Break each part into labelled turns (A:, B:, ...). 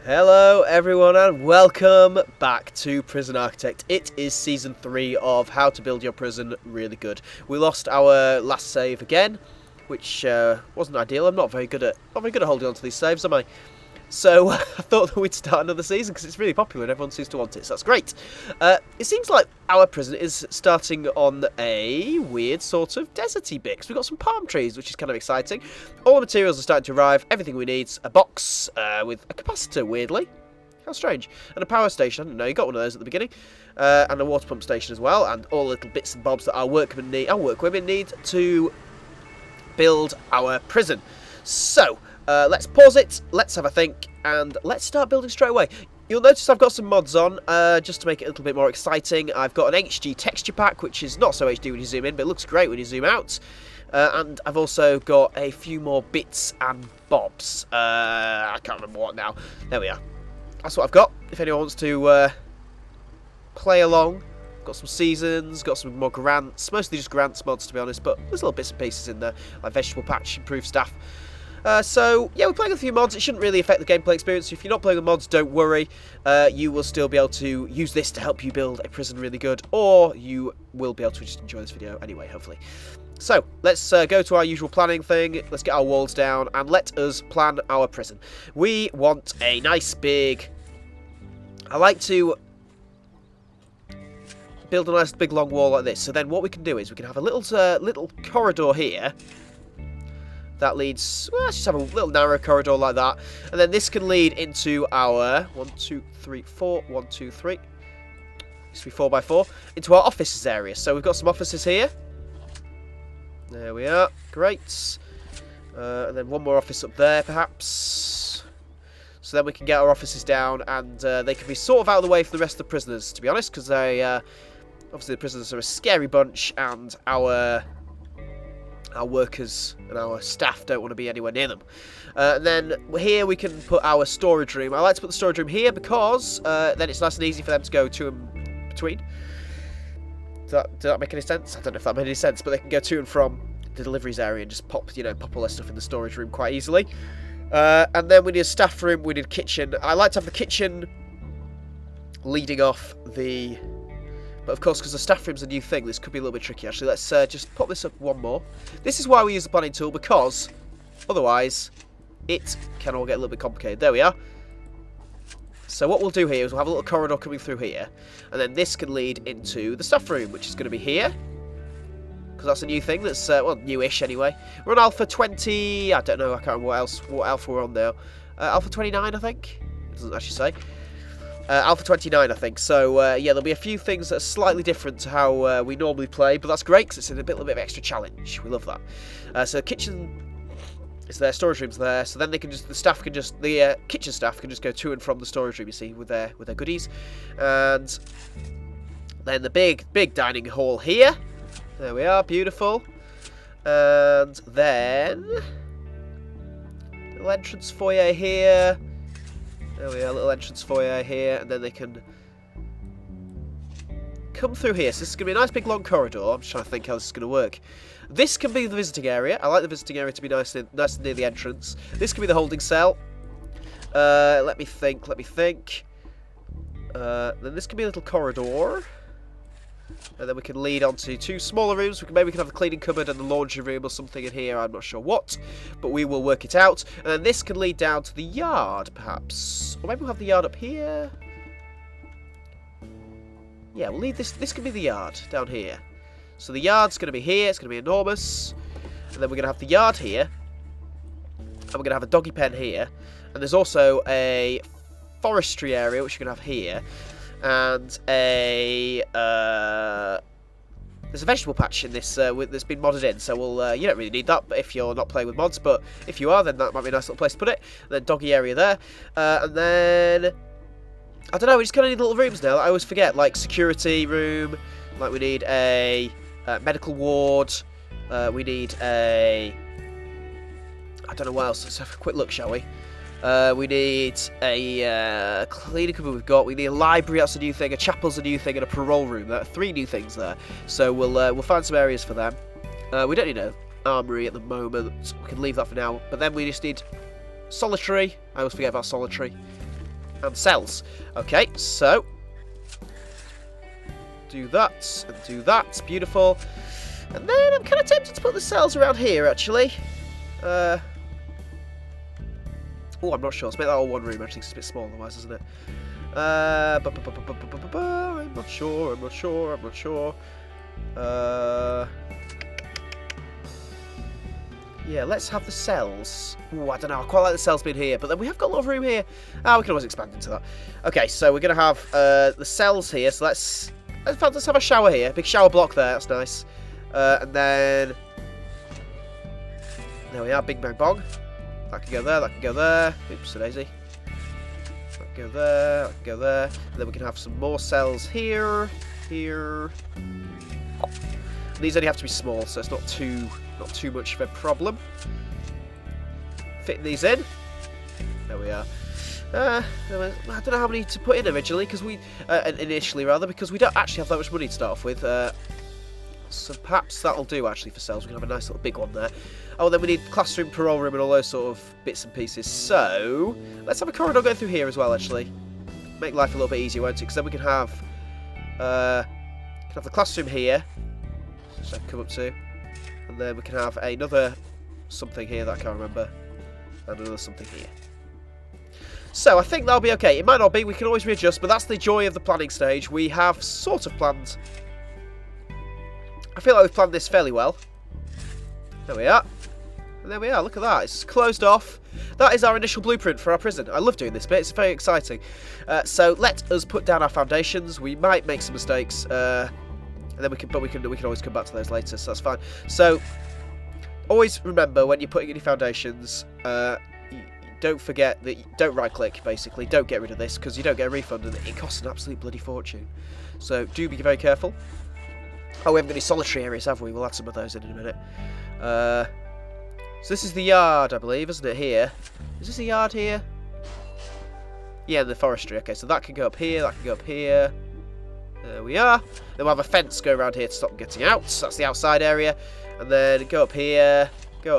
A: Hello everyone and welcome back to Prison Architect. It is season 3 of how to build your prison really good. We lost our last save again, which wasn't ideal. I'm not very good at holding on to these saves, am I? So I thought that we'd start another season because it's really popular and everyone seems to want it, so that's great. It seems like our prison is starting on a weird sort of deserty bit, because we've got some palm trees, which is kind of exciting. All the materials are starting to arrive, everything we need, a box with a capacitor, weirdly. How strange. And a power station, I didn't know you got one of those at the beginning. And a water pump station as well, and all the little bits and bobs that our workwomen need to build our prison. So, let's pause it, let's have a think, and let's start building straight away. You'll notice I've got some mods on, just to make it a little bit more exciting. I've got an HD texture pack, which is not so HD when you zoom in, but it looks great when you zoom out. And I've also got a few more bits and bobs. I can't remember what now. There we are. That's what I've got, if anyone wants to play along. Got some seasons, got some more grants, mostly just grants mods to be honest, but there's little bits and pieces in there, like vegetable patch, improved staff. So, yeah, we're playing with a few mods. It shouldn't really affect the gameplay experience. So if you're not playing with mods, don't worry. You will still be able to use this to help you build a prison really good, or you will be able to just enjoy this video anyway, hopefully. So, let's go to our usual planning thing. Let's get our walls down, and let us plan our prison. We want a nice big... I like to build a nice big long wall like this. So then what we can do is we can have a little corridor here. That leads, well, let's just have a little narrow corridor like that. And then this can lead into our 1, 2, 3, 4, 1, 2, 3. This will be 4x4. Into our offices area. So we've got some offices here. There we are. Great. And then one more office up there, perhaps. So then we can get our offices down, and they can be sort of out of the way for the rest of the prisoners, to be honest, because they, obviously the prisoners are a scary bunch, and our workers and our staff don't want to be anywhere near them. And then here we can put our storage room. I like to put the storage room here because then it's nice and easy for them to go to and between. Did that make any sense? I don't know if that made any sense, but they can go to and from the deliveries area and just pop all their stuff in the storage room quite easily. And then we need a staff room, we need a kitchen. I like to have the kitchen leading off the... But of course, because the staff room's a new thing, this could be a little bit tricky actually. Let's just pop this up one more. This is why we use the planning tool, because otherwise it can all get a little bit complicated. There we are. So what we'll do here is we'll have a little corridor coming through here, and then this can lead into the staff room, which is going to be here. Because that's a new thing that's, well, newish anyway. We're on Alpha 20, I don't know, I can't remember what Alpha we're on now. Alpha 29, I think? It doesn't actually say. Alpha 29, I think. So, yeah, there'll be a few things that are slightly different to how we normally play, but that's great because it's a little bit of extra challenge. We love that. So, kitchen is there, storage room's there. So then they can just, the kitchen staff can just go to and from the storage room, you see, with their goodies. And then the big dining hall here. There we are, beautiful. And then little entrance foyer here. There we are, little entrance foyer here, and then they can come through here. So this is going to be a nice big long corridor. I'm just trying to think how this is going to work. This can be the visiting area. I like the visiting area to be nice and near the entrance. This can be the holding cell. Let me think. Then this can be a little corridor. And then we can lead on to 2 smaller rooms. Maybe we can have the cleaning cupboard and the laundry room or something in here. I'm not sure what, but we will work it out. And then this can lead down to the yard, perhaps. Or maybe we'll have the yard up here. Yeah, we'll leave this. This can be the yard down here. So the yard's going to be here. It's going to be enormous. And then we're going to have the yard here. And we're going to have a doggy pen here. And there's also a forestry area, which you're going to have here. And there's a vegetable patch in this that's been modded in, so we'll you don't really need that if you're not playing with mods, but if you are, then that might be a nice little place to put it. And then doggy area there, and then I don't know, we just kind of need little rooms now that I always forget, like security room, like we need a medical ward, we need a, I don't know what else. Let's have a quick look, shall we? We need a cleaning cupboard we've got. We need a library, that's a new thing. A chapel's a new thing, and a parole room. There are 3 new things there. So we'll find some areas for them. We don't need an armory at the moment. So we can leave that for now. But then we just need solitary. I always forget about solitary. and cells. Okay, so do that and do that. Beautiful. And then I'm kind of tempted to put the cells around here, actually. Oh, I'm not sure. Let's make that all one room, actually, 'cause it's a bit small otherwise, isn't it? I'm not sure. Yeah, let's have the cells. Ooh, I don't know. I quite like the cells being here, but then we have got a lot of room here. We can always expand into that. Okay, so we're going to have the cells here. So let's have a shower here. Big shower block there. That's nice. And then there we are. Big bang bong. That can go there. That can go there. Oops, daisy. That can go there. That can go there. And then we can have some more cells here. Here. These only have to be small, so it's not too much of a problem. Fitting these in. There we are. I don't know how many to put in originally, because initially because we don't actually have that much money to start off with. So perhaps that'll do actually for cells. We can have a nice little big one there. Oh, and then we need classroom, parole room, and all those sort of bits and pieces. So let's have a corridor go through here as well. Actually, make life a little bit easier, won't it? Because then we can have the classroom here. So I can come up to. And then we can have another something here that I can't remember. And another something here. So I think that'll be okay. It might not be. We can always readjust. But that's the joy of the planning stage. We have sort of planned. I feel like we've planned this fairly well. There we are. And there we are. Look at that. It's closed off. That is our initial blueprint for our prison. I love doing this bit. It's very exciting. So let us put down our foundations. We might make some mistakes. And then we can always come back to those later, so that's fine. So always remember when you're putting in your foundations, don't forget that don't right click, basically. Don't get rid of this because you don't get a refund and it costs an absolute bloody fortune. So do be very careful. Oh, we haven't got any solitary areas, have we? We'll add some of those in a minute. So this is the yard, I believe, isn't it, here? Is this a yard here? Yeah, the forestry. Okay, so that can go up here, that can go up here. There we are. Then we'll have a fence go around here to stop them getting out. So that's the outside area. And then go up here, and go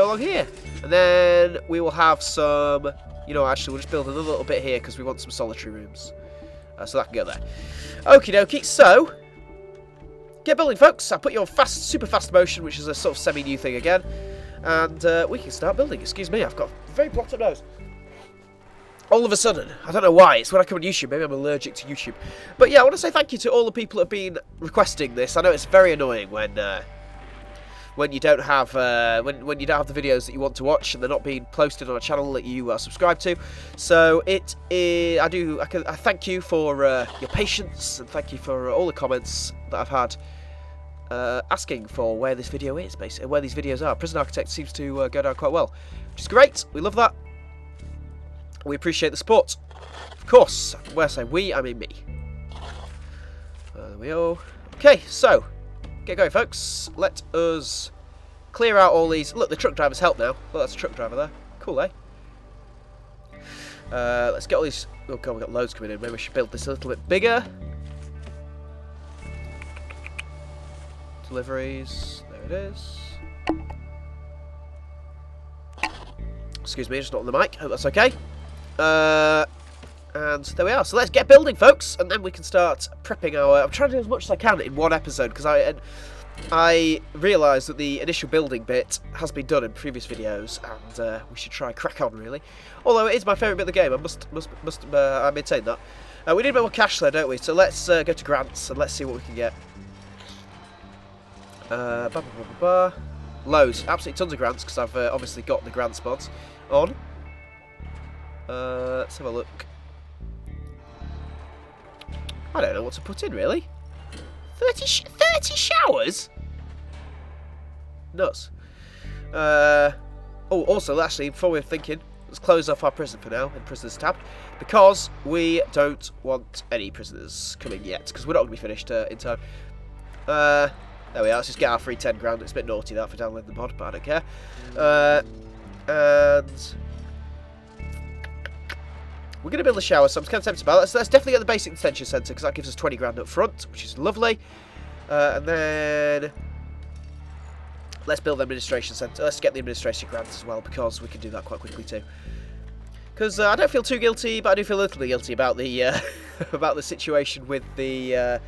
A: along here. And then we will have some, actually we'll just build another little bit here because we want some solitary rooms. So that can go there. Okie dokie, so get building, folks. I'll put you on super fast motion, which is a sort of semi-new thing again. And we can start building. Excuse me, I've got a very blocked up nose. All of a sudden, I don't know why, it's when I come on YouTube, maybe I'm allergic to YouTube. But yeah, I want to say thank you to all the people that have been requesting this. I know it's very annoying when you don't have when you don't have the videos that you want to watch and they're not being posted on a channel that you are subscribed to. So it is, I thank you for your patience and thank you for all the comments that I've had asking for where this video is, basically, where these videos are. Prison Architect seems to go down quite well, which is great. We love that. We appreciate the support. Of course. When I say we, I mean me. There we go. Okay, so get going, folks. Let us clear out all these. Look, the truck driver's help now. Look, that's a truck driver there. Cool, eh? Let's get all these. Oh god, we've got loads coming in. Maybe we should build this a little bit bigger. Deliveries. There it is. Excuse me, just not on the mic. Hope that's okay. And there we are. So let's get building, folks, and then we can start prepping our. I'm trying to do as much as I can in one episode because I realised that the initial building bit has been done in previous videos, and we should try and crack on really. Although it is my favourite bit of the game, I must I maintain that. We need a bit more cash there, don't we? So let's go to grants and let's see what we can get. Loads, absolutely tons of grants because I've obviously got the grants mods on. Let's have a look. I don't know what to put in really. 30 showers? Nuts. Oh, also, actually, before we're thinking, let's close off our prison for now in prisoners tab because we don't want any prisoners coming yet because we're not going to be finished in time. There we are, let's just get our free 10 grand. It's a bit naughty that for downloading the mod, but I don't care. And we're going to build a shower, so I'm kind of tempted about that. So let's definitely get the basic detention centre, because that gives us 20 grand up front, which is lovely. And then let's build the administration centre. Let's get the administration grant as well, because we can do that quite quickly too. because I don't feel too guilty, but I do feel a little bit guilty about the about the situation with the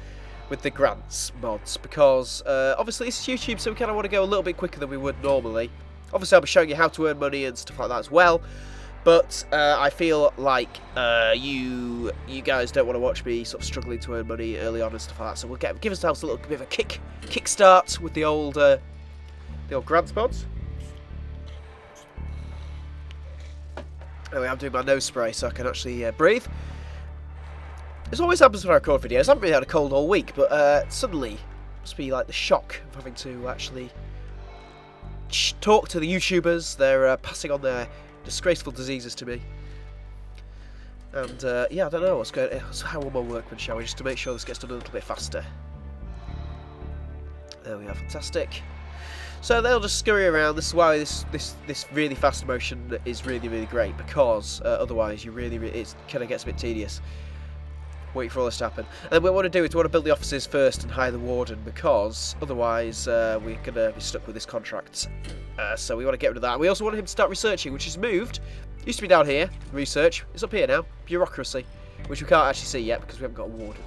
A: grants mods, because obviously it's YouTube, so we kind of want to go a little bit quicker than we would normally. Obviously I'll be showing you how to earn money and stuff like that as well, but I feel like you guys don't want to watch me sort of struggling to earn money early on and stuff like that, so we'll give ourselves a little bit of a kickstart with the old grants mods. Anyway, I'm doing my nose spray so I can actually breathe. This always happens when I record videos. I haven't really had a cold all week, but suddenly, must be like the shock of having to actually talk to the YouTubers. They're passing on their disgraceful diseases to me. And yeah, I don't know what's going on. How will my workman, shall we, just to make sure this gets done a little bit faster. There we are, fantastic. So they'll just scurry around. This is why this really fast motion is really great, because otherwise it kind of gets a bit tedious. Wait for all this to happen. And then what we want to do is we want to build the offices first and hire the warden, because otherwise we're going to be stuck with this contract. So we want to get rid of that. And we also want him to start researching, which is moved. Used to be down here, research. It's up here now, bureaucracy, which we can't actually see yet because we haven't got a warden.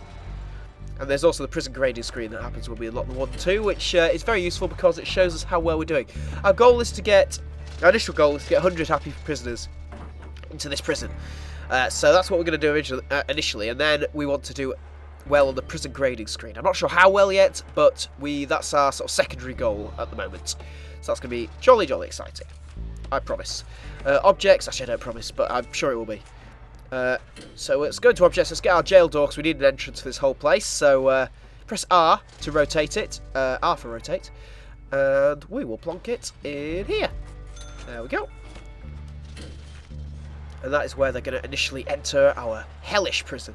A: And there's also the prison grading screen that happens when we unlock the warden too, which is very useful because it shows us how well we're doing. Our goal is to get, our initial goal is to get 100 happy prisoners into this prison. So that's what we're going to do initially, and then we want to do well on the prison grading screen. I'm not sure how well yet, but that's our sort of secondary goal at the moment. So that's going to be jolly exciting. I promise. Objects, actually I don't promise, but I'm sure it will be. So let's go to objects, let's get our jail door, because we need an entrance for this whole place. So press R to rotate it, R for rotate, and we will plonk it in here. There we go. And that is where they're going to initially enter our hellish prison.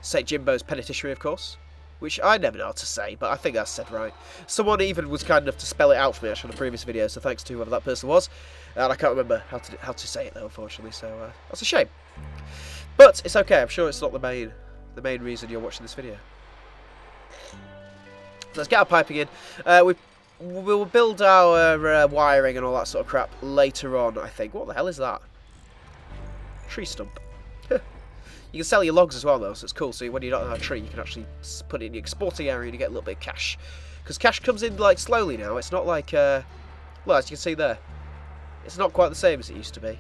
A: St. Jimbo's penitentiary, of course, which I never know how to say, but I think that's said right. Someone even was kind enough to spell it out for me actually on the previous video, so thanks to whoever that person was. And I can't remember how to say it though, unfortunately, so that's a shame. But it's okay. I'm sure it's not the main reason you're watching this video. So let's get our piping in. We'll build our wiring and all that sort of crap later on, I think. What the hell is that? Tree stump. You can sell your logs as well though, so it's cool. So when you don't have a tree, you can actually put it in the exporting area and you get a little bit of cash. Because cash comes in like slowly now. It's not like, well, as you can see there, it's not quite the same as it used to be,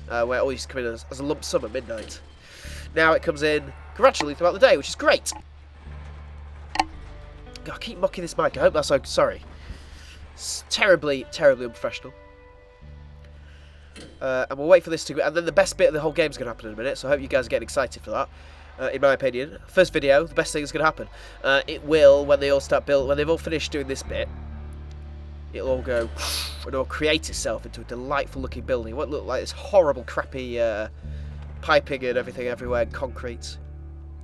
A: where it all used to come in as a lump sum at midnight. Now it comes in gradually throughout the day, which is great. God, I keep mocking this mic. I hope that's okay. Sorry. It's terribly unprofessional. And we'll wait for this to... And then the best bit of the whole game is going to happen in a minute, so I hope you guys are getting excited for that. In my opinion. First video, the best thing that's going to happen. It will, when they all start building... When they've all finished doing this bit, it'll all go... And it'll create itself into a delightful looking building. It won't look like this horrible, crappy piping and everything everywhere, and concrete.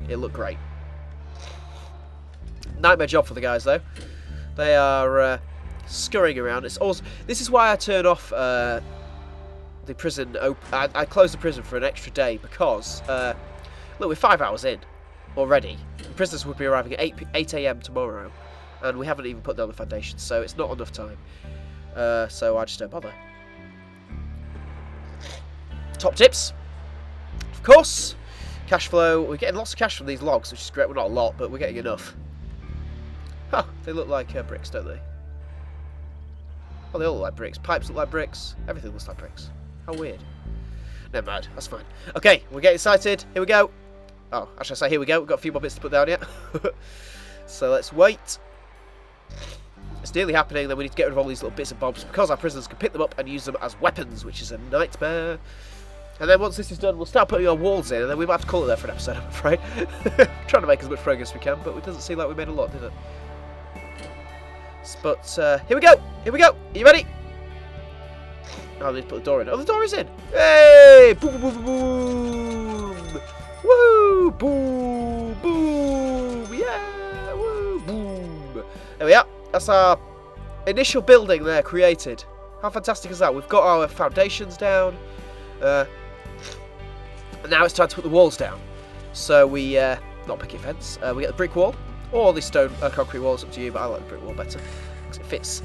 A: It'll look great. Nightmare job for the guys, though. They are scurrying around. It's also... This is why I turn off... the prison, I closed the prison for an extra day because, look, we're 5 hours in already. The prisoners would be arriving at 8 AM tomorrow, and we haven't even put down the foundations, so it's not enough time. So I just don't bother. Top tips, of course, cash flow. We're getting lots of cash from these logs, which is great. Well, not a lot, but we're getting enough. Huh, they look like bricks, don't they? Oh, they all look like bricks. Pipes look like bricks. Everything looks like bricks. How weird. Never mind, that's fine. Okay, we're getting excited. Here we go. Oh, actually I say here we go. We've got a few more bits to put down yet. So let's wait. It's nearly happening. Then we need to get rid of all these little bits and bobs because our prisoners can pick them up and use them as weapons, which is a nightmare. And then once this is done, we'll start putting our walls in, and then we might have to call it there for an episode, I'm afraid. Trying to make as much progress as we can, but it doesn't seem like we made a lot, did it? But here we go. Here we go. Are you ready? Oh, I need to put the door in. Oh, the door is in. Hey! Boom, boom, boom, boom. Woo! Boom, boom. Yeah! Woo! Boom. There we are. That's our initial building there created. How fantastic is that? We've got our foundations down. And now it's time to put the walls down. So we, not picket fence, we get the brick wall. Or the stone concrete wall, it's up to you, but I like the brick wall better. Because it fits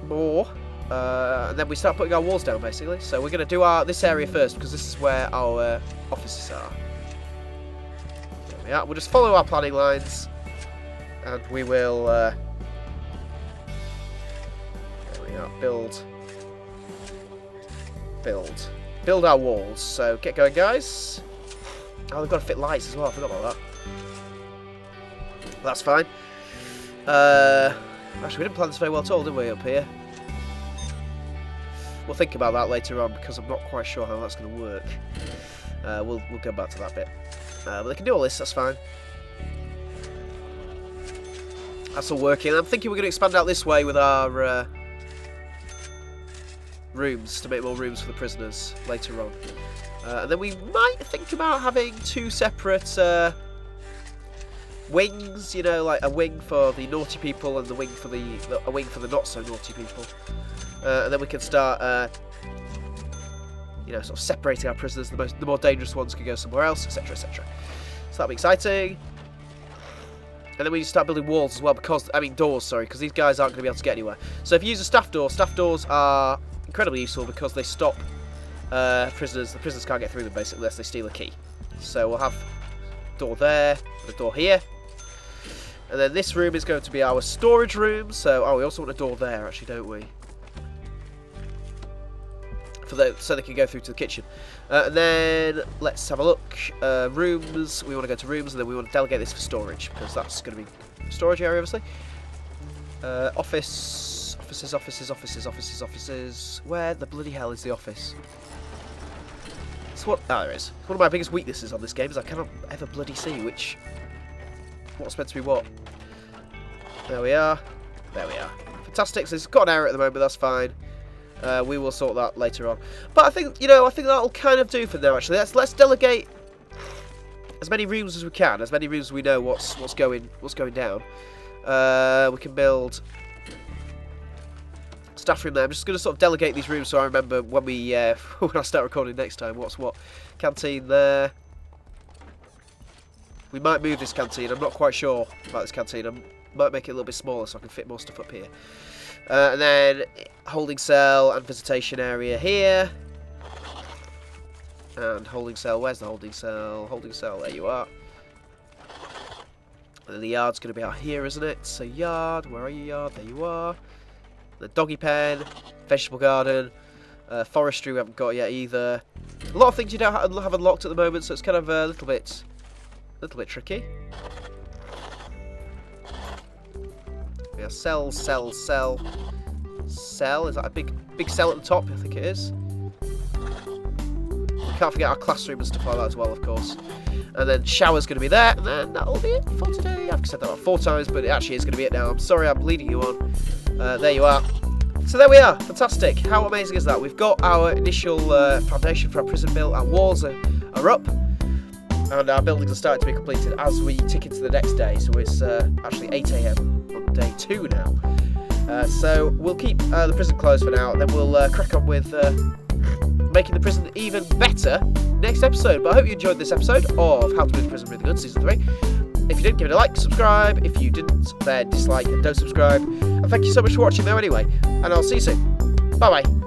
A: more. And then we start putting our walls down, basically. So we're going to do this area first, because this is where our offices are. There we are. We'll just follow our planning lines, and we will... there we are. Build our walls. So get going, guys. Oh, they've got to fit lights as well. I forgot about that. That's fine. Actually, we didn't plan this very well at all, did we, up here? We'll think about that later on, because I'm not quite sure how that's going to work. We'll go back to that bit. But they can do all this, that's fine. That's all working. I'm thinking we're going to expand out this way with our rooms, to make more rooms for the prisoners later on. And then we might think about having 2 separate wings, you know, like a wing for the naughty people and a wing for the not so naughty people. And then we can start, you know, sort of separating our prisoners. The more dangerous ones can go somewhere else, etc., etc. So that'll be exciting. And then we start building walls as well, doors, sorry, because these guys aren't going to be able to get anywhere. So if you use a staff doors are incredibly useful because they stop prisoners. The prisoners can't get through them basically unless they steal a key. So we'll have a door there, and a door here. And then this room is going to be our storage room. So, we also want a door there, actually, don't we? So they can go through to the kitchen. And then let's have a look. Rooms. We want to go to rooms, and then we want to delegate this for storage because that's going to be storage area, obviously. Offices. Where the bloody hell is the office? It's what? Oh, there it is. One of my biggest weaknesses on this game is I cannot ever bloody see what's meant to be what. There we are. There we are. Fantastic. So it's got an error at the moment. That's fine. We will sort that later on. But I think that'll kind of do for now. Actually, let's delegate as many rooms as we can. As many rooms as we know what's going down. We can build staff room there. I'm just going to sort of delegate these rooms so I remember when when I start recording next time what's what. Canteen there. We might move this canteen. I'm not quite sure about this canteen. I might make it a little bit smaller so I can fit more stuff up here. And then holding cell and visitation area here. And holding cell. Where's the holding cell? Holding cell. There you are. And then the yard's going to be out here, isn't it? So yard. Where are you, yard? There you are. The doggy pen. Vegetable garden. Forestry we haven't got yet either. A lot of things you don't have unlocked at the moment, so it's kind of a little bit tricky. Yeah, cell. Cell. Is that a big cell at the top? I think it is. We can't forget our classroom and stuff like that as well, of course. And then shower's going to be there, and then that'll be it for today. I've said that about 4 times, but it actually is going to be it now. I'm sorry I'm leading you on. There you are. So there we are. Fantastic. How amazing is that? We've got our initial foundation for our prison built. Our walls are up. And our buildings are starting to be completed as we tick into the next day. So it's actually 8 AM on day 2 now. So we'll keep the prison closed for now. And then we'll crack on with making the prison even better next episode. But I hope you enjoyed this episode of How to Build a Prison Really Good, Season 3. If you did, give it a like, subscribe. If you didn't, then dislike and don't subscribe. And thank you so much for watching though anyway. And I'll see you soon. Bye-bye.